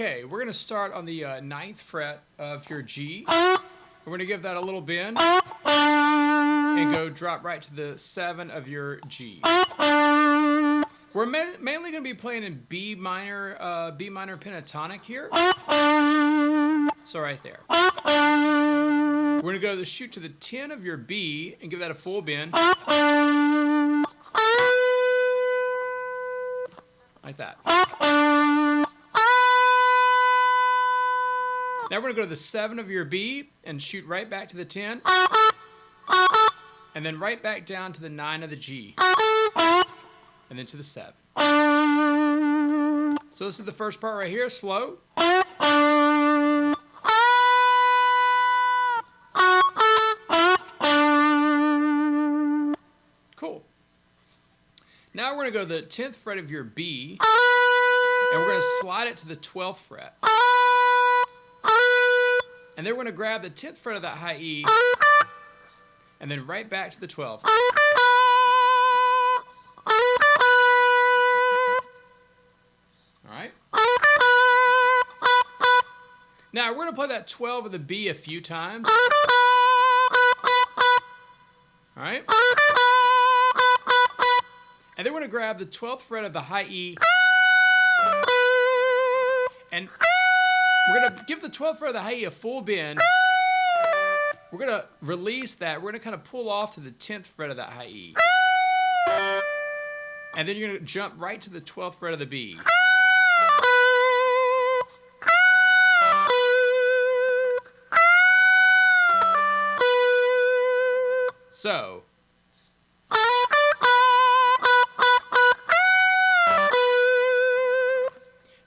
Okay, we're going to start on the 9th fret of your G. We're going to give that a little bend and go drop right to the 7 of your G. We're mainly going to be playing in B minor pentatonic here. So right there. We're going to go to shoot to the 10 of your B and give that a full bend. Like that. Now we're going to go to the 7 of your B and shoot right back to the 10. And then right back down to the 9 of the G. And then to the 7. So this is the first part right here, slow. Cool. Now we're going to go to the 10th fret of your B, and we're going to slide it to the 12th fret. And then we're going to grab the 10th fret of that high E, and then right back to the 12th. All right. Now we're going to play that 12 of the B a few times. All right. And then we're going to grab the 12th fret of the high E, and we're going to give the 12th fret of the high E a full bend. We're going to release that. We're going to kind of pull off to the 10th fret of that high E. And then you're going to jump right to the 12th fret of the B. So,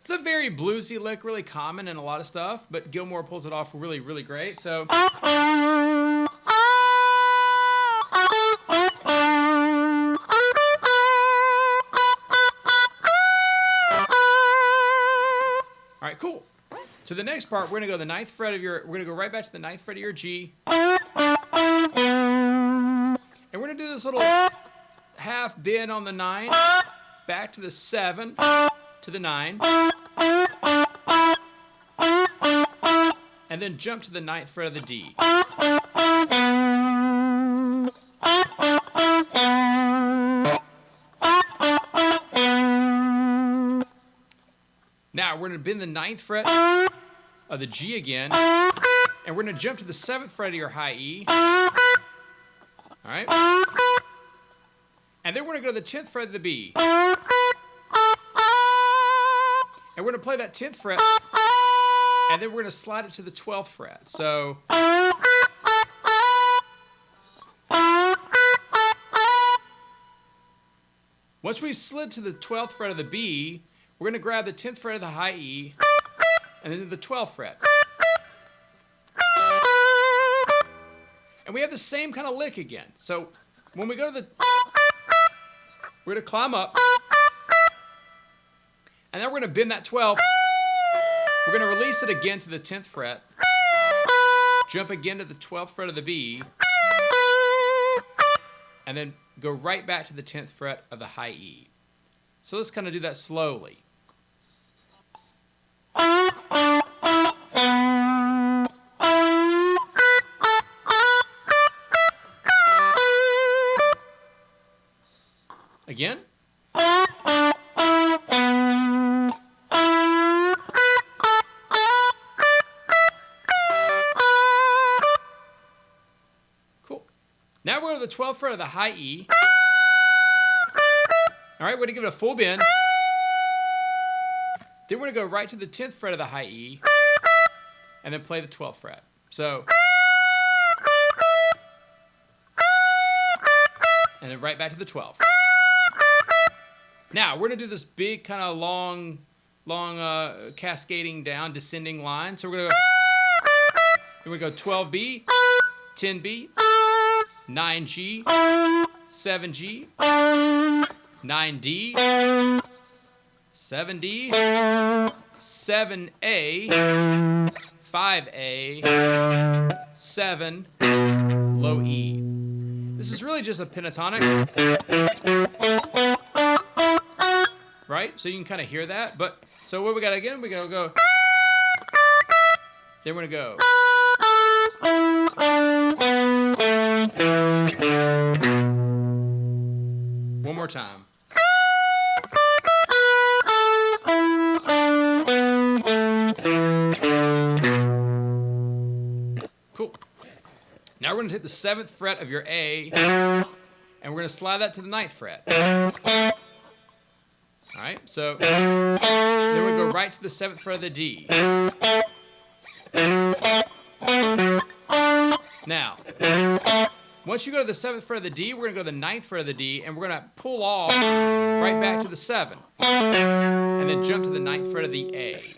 it's a very bluesy lick, really common in a lot of stuff, but Gilmour pulls it off really, really great. So, all right, cool. So the next part, we're gonna go the 9th fret of your. We're gonna go right back to the 9th fret of your G, and we're gonna do this little half bend on the 9, back to the 7, to the 9, and then jump to the 9th fret of the D. Now we're going to bend the 9th fret of the G again, and we're going to jump to the 7th fret of your high E. All right? And then we're going to go to the 10th fret of the B. And we're going to play that 10th fret, and then we're going to slide it to the 12th fret. So, once we slid to the 12th fret of the B, we're going to grab the 10th fret of the high E, and then to the 12th fret. And we have the same kind of lick again. So, when we go to the, we're going to climb up, and then we're going to bend that 12. We're going to release it again to the 10th fret, jump again to the 12th fret of the B, and then go right back to the 10th fret of the high E. So let's kind of do that slowly. Again. Cool. Now we're going to the 12th fret of the high E. All right, we're going to give it a full bend. Then we're going to go right to the 10th fret of the high E, and then play the 12th fret. So, and then right back to the 12th. Now, we're going to do this big kind of long cascading down, descending line. So we're going to go 12B, 10B, 9G, 7G, 9D, 7D, 7A, 5A, 7, low E. This is really just a pentatonic, right? So you can kind of hear that. But so what we got again? We gotta go Then we're going to go. One more time. Cool. Now we're going to take the 7th fret of your A, and we're going to slide that to the 9th fret. All right, so then we go right to the 7th fret of the D. Now, once you go to the 7th fret of the D, we're going to go to the 9th fret of the D, and we're going to pull off right back to the 7, and then jump to the 9th fret of the A.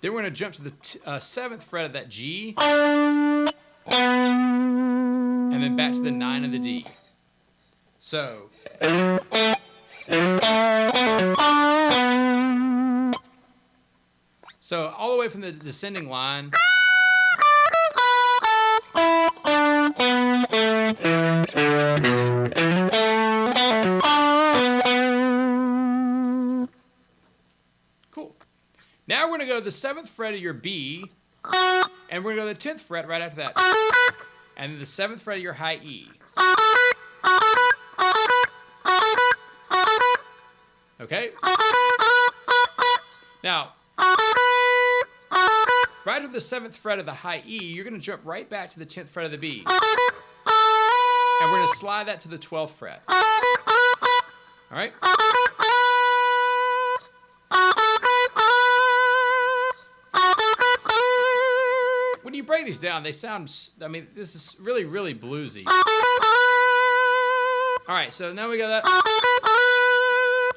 Then we're going to jump to the 7th fret of that G, and then back to the 9 of the D. So, all the way from the descending line. Cool. Now we're going to go to the 7th fret of your B, and we're going to go to the 10th fret right after that, and then the 7th fret of your high E. Okay? Now, right at the 7th fret of the high E, you're going to jump right back to the 10th fret of the B. And we're going to slide that to the 12th fret. All right? When you break these down, they sound, I mean, this is really, really bluesy. All right, so now we got that.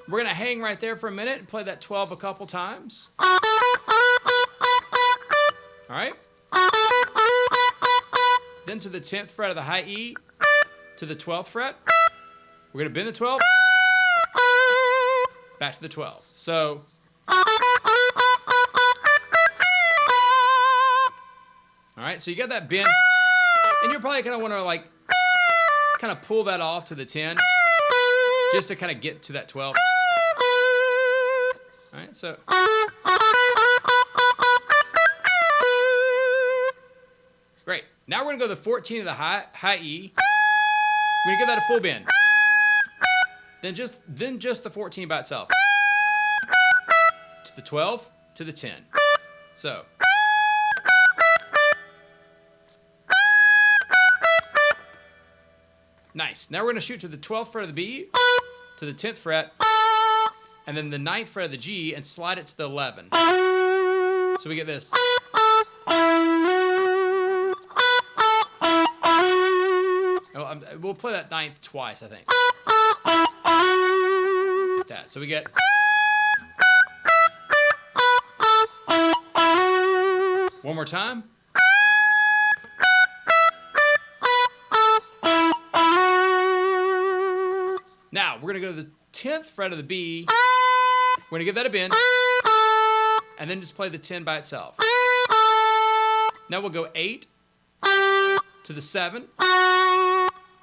We're going to hang right there for a minute and play that 12 a couple times. All right? Then to the 10th fret of the high E, to the 12th fret. We're going to bend the 12, back to the 12. So, all right, so you got that bend, and you're probably going to want to like kind of pull that off to the 10, just to kind of get to that 12. All right, so. Great. Now we're going to go to the 14 of the high E. We're going to give that a full bend. Then just the 14 by itself. To the 12, to the 10. So. Nice. Now we're going to shoot to the 12th fret of the B, to the 10th fret, and then the 9th fret of the G, and slide it to the 11. So we get this. We'll play that 9th twice, I think. Like that. So we get. One more time. Now, we're going to go to the 10th fret of the B. We're going to give that a bend. And then just play the 10 by itself. Now we'll go 8 to the 7.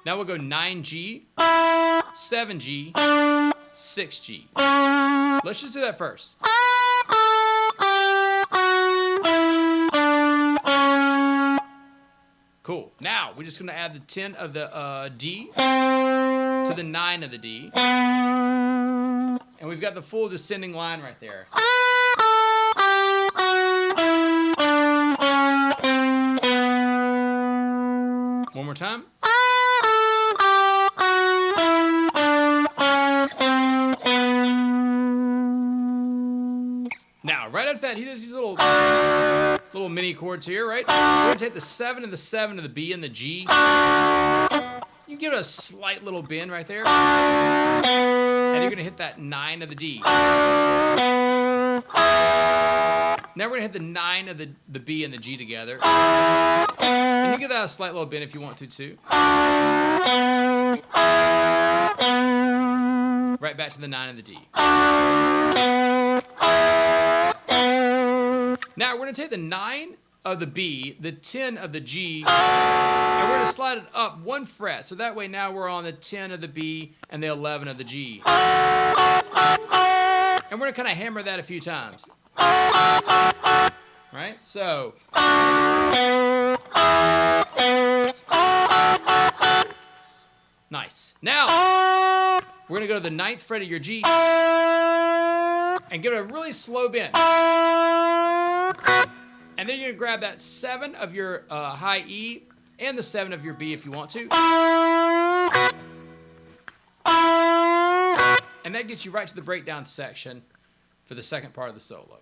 Now we'll go 9G, 7G, 6G. Let's just do that first. Cool. Now, we're just going to add the 10 of the D to the 9 of the D. And we've got the full descending line right there. One more time. Now, right after that, he does these little mini chords here, right? We're going to take the 7 and the 7 of the B and the G. You give it a slight little bend right there. And you're going to hit that 9 of the D. Now we're going to hit the 9 of the B and the G together. And you give that a slight little bend if you want to, too. Right back to the 9 of the D. Now we're going to take the 9 of the B, the 10 of the G, and we're going to slide it up 1 fret. So that way now we're on the 10 of the B and the 11 of the G. And we're going to kind of hammer that a few times. Right? So. Nice. Now, we're going to go to the 9th fret of your G and give it a really slow bend. And then you're going to grab that 7 of your high E and the 7 of your B if you want to. And that gets you right to the breakdown section for the second part of the solo.